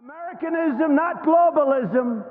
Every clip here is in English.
Americanism, not globalism,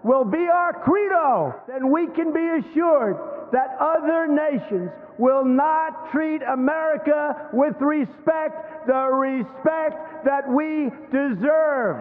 will be our credo. Then we can be assured that other nations will not treat America with respect, the respect that we deserve.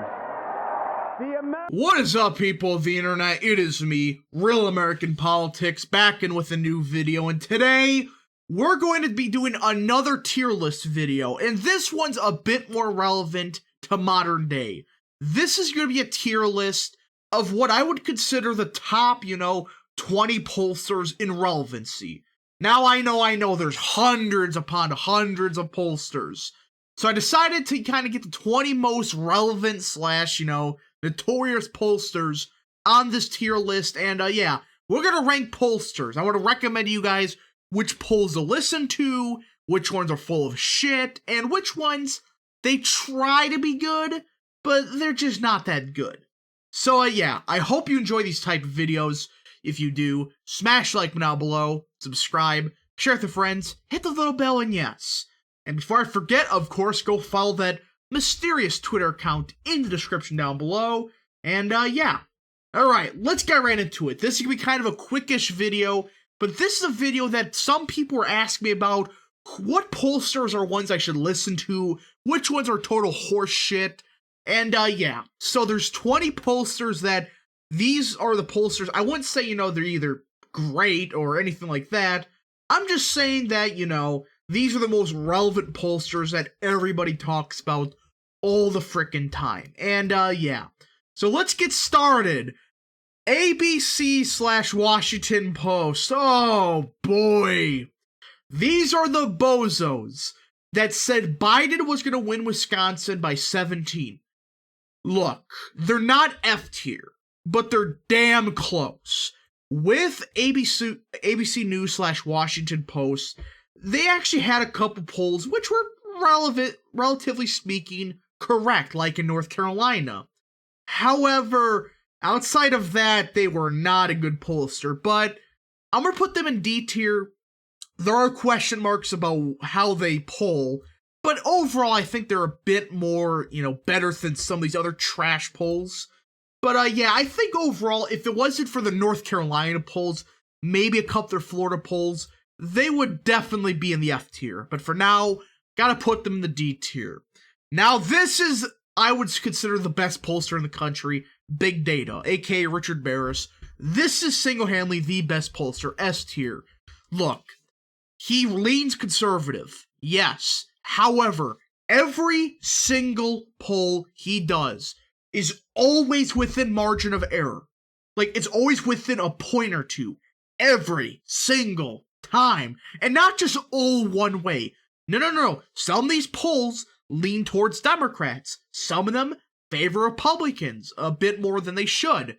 What is up, people of the internet? It is me, Real American Politics, back in with a new video, and today we're going to be doing another tier list video, and this one's a bit more relevant to modern day. This is going to be a tier list of what I would consider the top, 20 pollsters in relevancy. Now, I know there's hundreds upon hundreds of pollsters, so I decided to kind of get the 20 most relevant / notorious pollsters on this tier list, and yeah, we're gonna rank pollsters. I want to recommend to you guys which polls to listen to, which ones are full of shit, and which ones they try to be good, but they're just not that good. So yeah, I hope you enjoy these type of videos. If you do, smash like down below, subscribe, share with your friends, hit the little bell, and yes. And before I forget, of course, go follow that mysterious Twitter account in the description down below. And yeah. Alright, let's get right into it. This is going to be kind of a quickish video, but this is a video that some people were asking me about. What pollsters are ones I should listen to? Which ones are total horse shit? And yeah. So there's 20 pollsters that these are the pollsters. I wouldn't say, they're either great or anything like that. I'm just saying that, these are the most relevant pollsters that everybody talks about all the frickin' time. And yeah. So let's get started. ABC / Washington Post. Oh boy. These are the bozos that said Biden was going to win Wisconsin by 17. Look, they're not F tier, but they're damn close. With ABC News / Washington Post, they actually had a couple polls which were relatively speaking, correct, like in North Carolina. However, outside of that, they were not a good pollster, but I'm going to put them in D tier. There are question marks about how they poll, but overall, I think they're a bit more, better than some of these other trash polls. But yeah, I think overall, if it wasn't for the North Carolina polls, maybe a couple of their Florida polls, they would definitely be in the F tier. But for now, gotta put them in the D tier. Now, this is, I would consider the best pollster in the country, Big Data, aka Richard Marist. This is single-handedly the best pollster, S tier. Look, he leans conservative, yes. However, every single poll he does is always within margin of error. Like, it's always within a point or two. Every single time. And not just all one way. No. Some of these polls lean towards Democrats. Some of them favor Republicans a bit more than they should.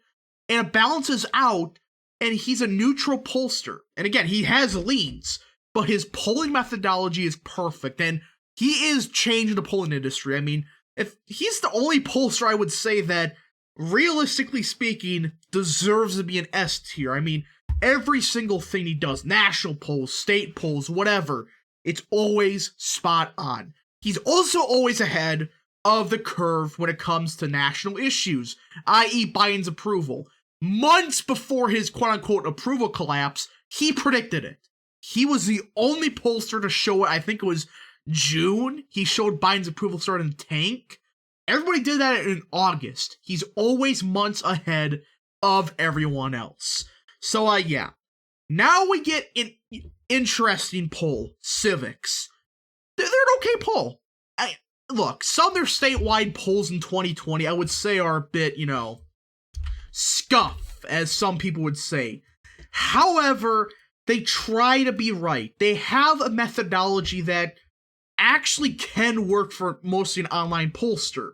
And it balances out, and he's a neutral pollster. And again, he has leans, but his polling methodology is perfect, and he is changing the polling industry. I mean, if he's the only pollster I would say that, realistically speaking, deserves to be an S tier. I mean, every single thing he does, national polls, state polls, whatever, it's always spot on. He's also always ahead of the curve when it comes to national issues, i.e. Biden's approval. Months before his quote-unquote approval collapse, he predicted it. He was the only pollster to show it. I think it was June. He showed Biden's approval starting to tank. Everybody did that in August. He's always months ahead of everyone else. So, yeah. Now we get an interesting poll. Civics. They're an okay poll. Look, some of their statewide polls in 2020, I would say, are a bit, scuff, as some people would say. However, they try to be right. They have a methodology that actually can work for mostly an online pollster.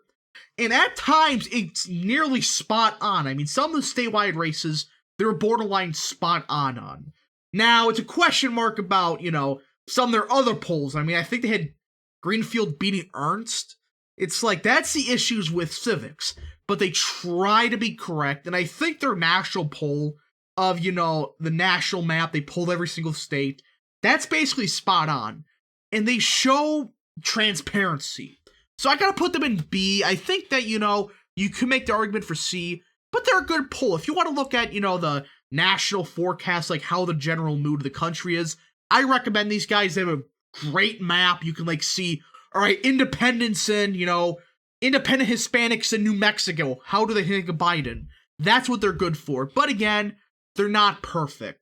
And at times, it's nearly spot on. I mean, some of the statewide races, they're borderline spot on. Now, it's a question mark about, some of their other polls. I mean, I think they had Greenfield beating Ernst. It's like, that's the issues with Civics. But they try to be correct, and I think their national poll of, the national map, they pulled every single state, that's basically spot on. And they show transparency. So I gotta put them in B. I think that, You could make the argument for C, but they're a good poll. If you want to look at, the national forecast, like how the general mood of the country is, I recommend these guys. They have a great map. You can see, all right, independents and, independent Hispanics in New Mexico. How do they think of Biden? That's what they're good for. But again, they're not perfect.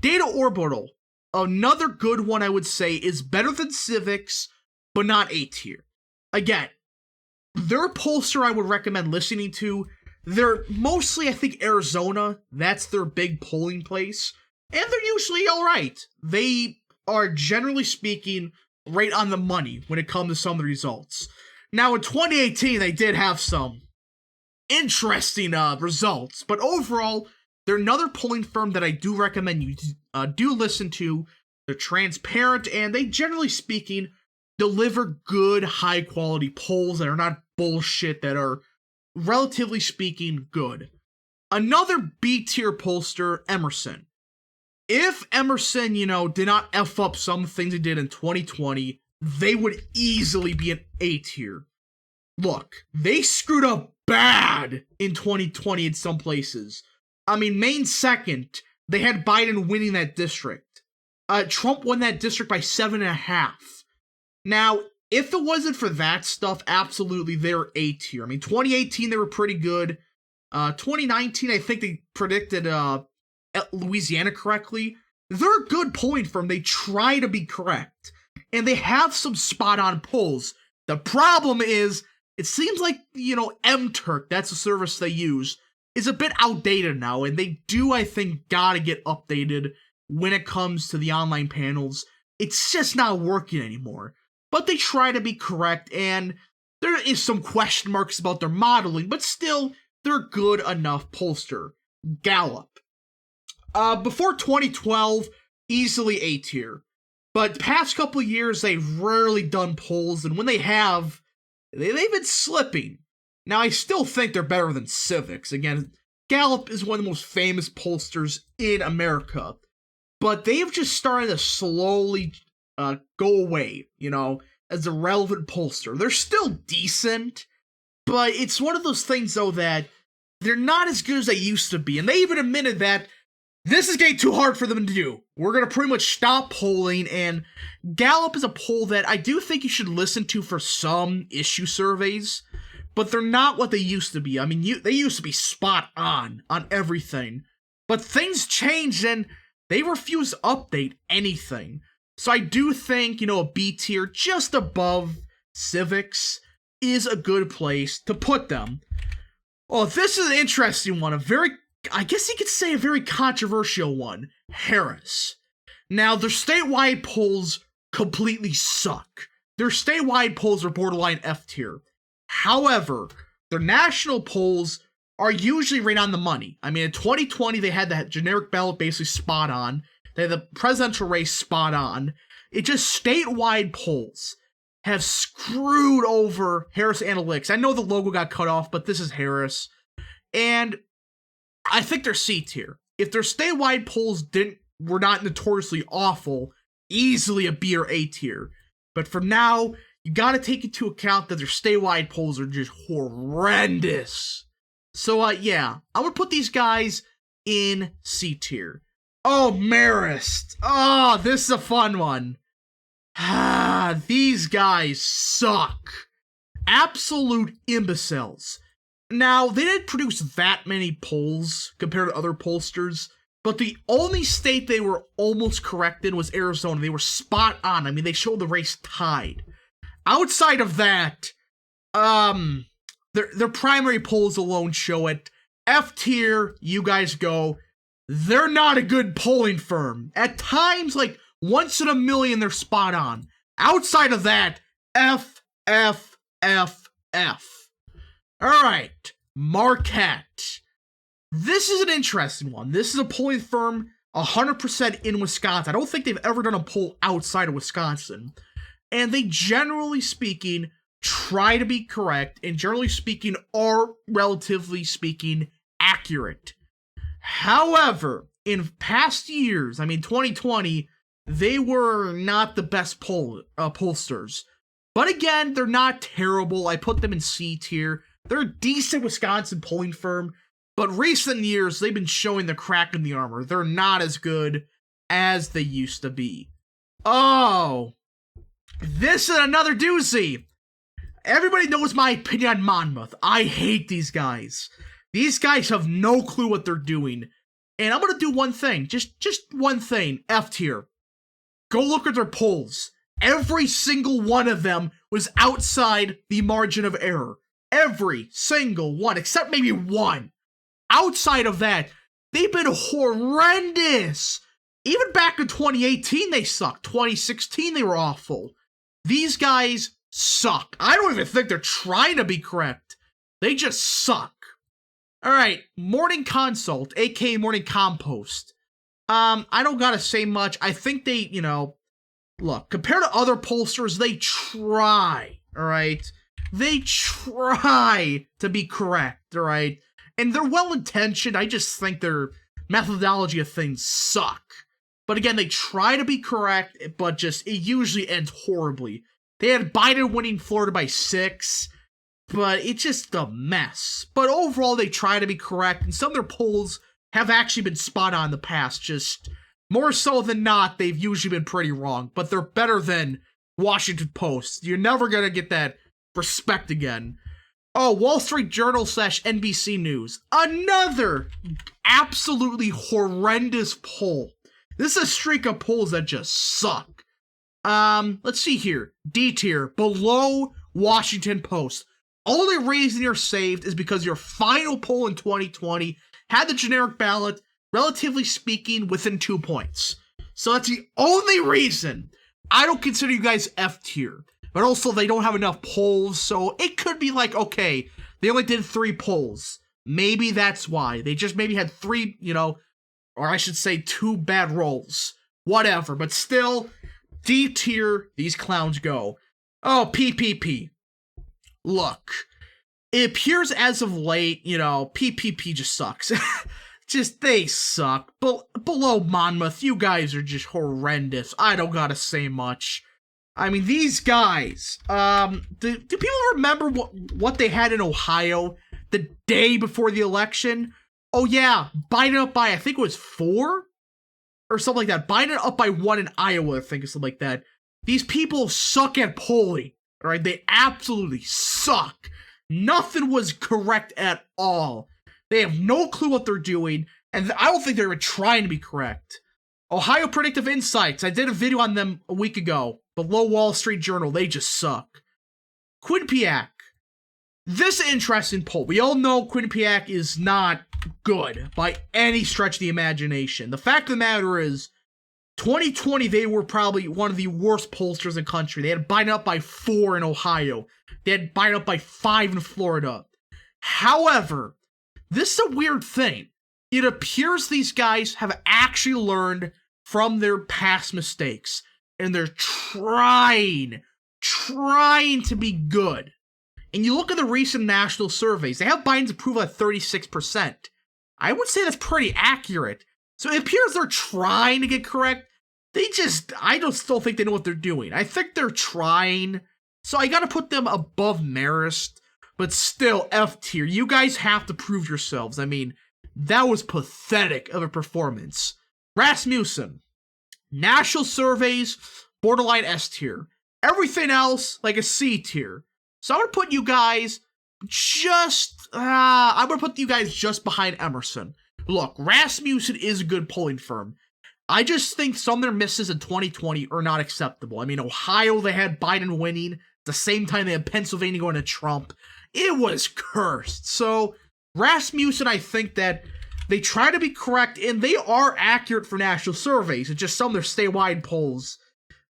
Data Orbital, another good one I would say, is better than Civics, but not A tier. Again, their pollster I would recommend listening to. They're mostly, I think, Arizona. That's their big polling place. And they're usually all right. They are, generally speaking, right on the money when it comes to some of the results. Now, in 2018, they did have some interesting results. But overall, they're another polling firm that I do recommend you do listen to. They're transparent, and they, generally speaking, deliver good, high-quality polls that are not bullshit, that are, relatively speaking, good. Another B-tier pollster, Emerson. If Emerson, did not F up some things they did in 2020, they would easily be an A tier. Look, they screwed up bad in 2020 in some places. I mean, Maine second, they had Biden winning that district. Trump won that district by 7.5. Now, if it wasn't for that stuff, absolutely, they're A tier. I mean, 2018, they were pretty good. 2019, I think they predicted Louisiana correctly. They're a good polling firm. They try to be correct. And they have some spot-on polls. The problem is, it seems like, MTurk, that's the service they use, is a bit outdated now. And they do, I think, gotta get updated when it comes to the online panels. It's just not working anymore. But they try to be correct, and there is some question marks about their modeling, but still, they're a good enough pollster. Gallup. Before 2012, easily A tier. But past couple years, they've rarely done polls, and when they have, they've been slipping. Now, I still think they're better than Civics. Again, Gallup is one of the most famous pollsters in America. But they've just started to slowly go away, as a relevant pollster. They're still decent, but it's one of those things, though, that they're not as good as they used to be. And they even admitted that this is getting too hard for them to do. We're going to pretty much stop polling, and Gallup is a poll that I do think you should listen to for some issue surveys, but they're not what they used to be. I mean, they used to be spot on everything, but things changed, and they refuse to update anything. So I do think, a B tier just above Civics is a good place to put them. Well, this is an interesting one. I guess you could say a very controversial one. Harris. Now, their statewide polls completely suck. Their statewide polls are borderline F tier. However, their national polls are usually right on the money. I mean, in 2020, they had that generic ballot basically spot on. They had the presidential race spot on. It just statewide polls have screwed over Harris Analytics. I know the logo got cut off, but this is Harris. And I think they're C tier. If their statewide polls were not notoriously awful, easily a B or A tier. But for now, you gotta take into account that their statewide polls are just horrendous. So, yeah, I'm gonna put these guys in C tier. Oh, Marist. Oh, this is a fun one. These guys suck. Absolute imbeciles. Now, they didn't produce that many polls compared to other pollsters, but the only state they were almost correct in was Arizona. They were spot on. I mean, they showed the race tied. Outside of that, their primary polls alone show it. F tier, you guys go. They're not a good polling firm. At times, like, once in a million, they're spot on. Outside of that, F, F, F, F. Alright, Marquette. This is an interesting one. This is a polling firm 100% in Wisconsin. I don't think they've ever done a poll outside of Wisconsin. And they, generally speaking, try to be correct, and generally speaking, are, relatively speaking, accurate. However, in past years, I mean 2020, they were not the best pollsters. But again, they're not terrible. I put them in C tier. They're a decent Wisconsin polling firm, but recent years, they've been showing the crack in the armor. They're not as good as they used to be. Oh, this is another doozy. Everybody knows my opinion on Monmouth. I hate these guys. These guys have no clue what they're doing. And I'm going to do one thing. Just one thing. F tier. Go look at their polls. Every single one of them was outside the margin of error. Every single one, except maybe one. Outside of that, they've been horrendous. Even back in 2018, they sucked. 2016, they were awful. These guys suck. I don't even think they're trying to be correct. They just suck. Alright, Morning Consult, aka Morning Compost. I don't gotta say much. I think they, look, compared to other pollsters, they try, alright? They try to be correct, alright? And they're well-intentioned, I just think their methodology of things suck. But again, they try to be correct, but it usually ends horribly. They had Biden winning Florida by 6, but it's just a mess. But overall, they try to be correct, and some of their polls have actually been spot on in the past. Just more so than not, they've usually been pretty wrong, but they're better than Washington Post. You're never gonna get that respect again. Oh, Wall Street Journal / NBC News. Another absolutely horrendous poll. This is a streak of polls that just suck. Let's see here. D tier, below Washington Post. Only reason you're saved is because your final poll in 2020 had the generic ballot, relatively speaking, within 2 points. So that's the only reason. I don't consider you guys F tier. But also, they don't have enough polls, so it could be like, okay, they only did 3 polls. Maybe that's why. They just maybe had 3, or I should say 2 bad rolls. Whatever, but still, D tier, these clowns go. Oh, PPP. Look, it appears as of late, PPP just sucks. They suck. Below Monmouth, you guys are just horrendous. I don't gotta say much. I mean, these guys, do people remember what they had in Ohio the day before the election? Oh yeah, Biden up by, I think it was 4? Or something like that. Biden up by 1 in Iowa, I think, or something like that. These people suck at polling, alright? They absolutely suck. Nothing was correct at all. They have no clue what they're doing, and I don't think they're even trying to be correct. Ohio Predictive Insights, I did a video on them a week ago. Below Wall Street Journal, they just suck. Quinnipiac. This is an interesting poll. We all know Quinnipiac is not good by any stretch of the imagination. The fact of the matter is, 2020, they were probably one of the worst pollsters in the country. They had Biden up by 4 in Ohio. They had Biden up by 5 in Florida. However, this is a weird thing. It appears these guys have actually learned from their past mistakes. And they're trying to be good. And you look at the recent national surveys, they have Biden's approval at 36%. I would say that's pretty accurate. So it appears they're trying to get correct. I don't still think they know what they're doing. I think they're trying. So I gotta put them above Marist, but still F tier. You guys have to prove yourselves. I mean, that was pathetic of a performance. Rasmussen. National surveys, borderline S tier. Everything else, like a C tier. So I'm gonna put you guys just behind Emerson. Look, Rasmussen is a good polling firm. I just think some of their misses in 2020 are not acceptable. I mean, Ohio, they had Biden winning. At the same time, they had Pennsylvania going to Trump. It was cursed. So Rasmussen, I think that they try to be correct, and they are accurate for national surveys. It's just some of their statewide polls.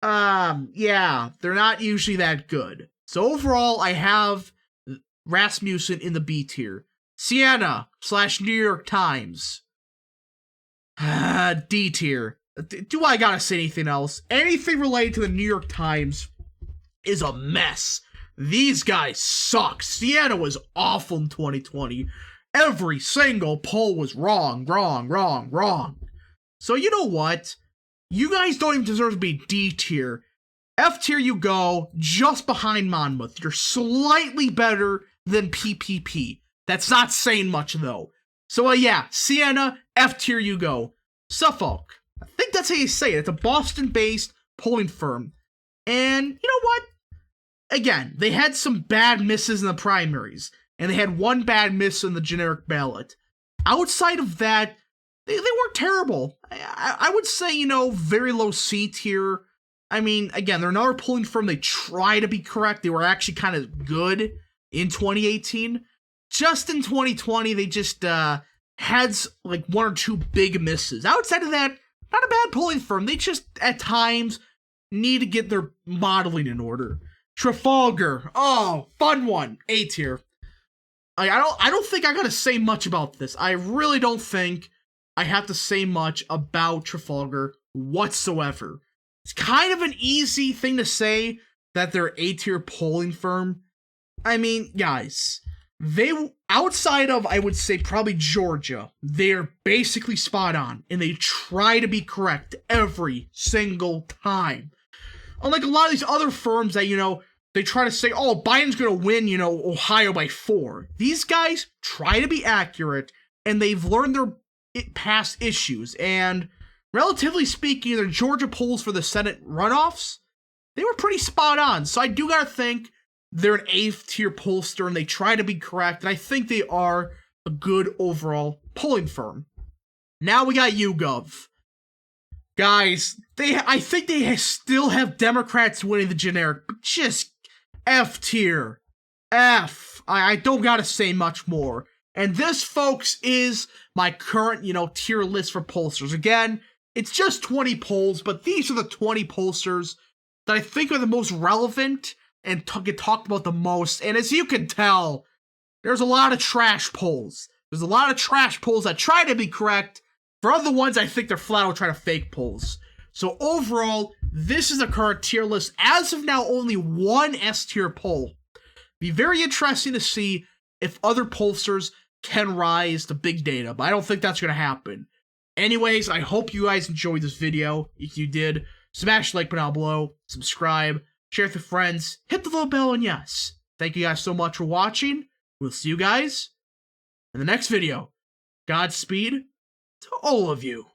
Yeah, they're not usually that good. So overall, I have Rasmussen in the B tier. Siena / New York Times. D tier. Do I gotta say anything else? Anything related to the New York Times is a mess. These guys suck. Siena was awful in 2020. Every single poll was wrong. So you know what? You guys don't even deserve to be D tier. F tier you go, just behind Monmouth. You're slightly better than PPP. That's not saying much, though. So, yeah, Siena, F tier you go. Suffolk, I think that's how you say it. It's a Boston-based polling firm. And, you know what? Again, they had some bad misses in the primaries, and they had one bad miss in the generic ballot. Outside of that, they weren't terrible. I would say, very low C tier. I mean, again, they're another polling firm. They try to be correct. They were actually kind of good in 2018. Just in 2020, they just had like one or two big misses. Outside of that, not a bad polling firm. They just, at times, need to get their modeling in order. Trafalgar, oh, fun one, A tier. I don't think I gotta say much about this. I really don't think I have to say much about Trafalgar whatsoever. It's kind of an easy thing to say that they're A tier polling firm. I mean, guys, they, outside of, I would say, probably Georgia, they're basically spot on, and they try to be correct every single time. Unlike a lot of these other firms that, they try to say, oh, Biden's gonna win, Ohio by 4. These guys try to be accurate, and they've learned their past issues, and relatively speaking, their Georgia polls for the Senate runoffs, they were pretty spot on. So I do gotta think they're an A-tier pollster, and they try to be correct, and I think they are a good overall polling firm. Now we got YouGov. Guys, I think they still have Democrats winning the generic, but just F tier. F. I don't gotta say much more. And this, folks, is my current, tier list for pollsters. Again, it's just 20 polls, but these are the 20 pollsters that I think are the most relevant and get talked about the most. And as you can tell, there's a lot of trash polls. There's a lot of trash polls that try to be correct. For other ones, I think they're flat out trying to fake polls. So overall, this is the current tier list. As of now, only one S tier poll. Be very interesting to see if other pollsters can rise to big data, but I don't think that's going to happen. Anyways, I hope you guys enjoyed this video. If you did, smash the like button down below, subscribe, share with your friends, hit the little bell, and yes, thank you guys so much for watching. We'll see you guys in the next video. Godspeed to all of you.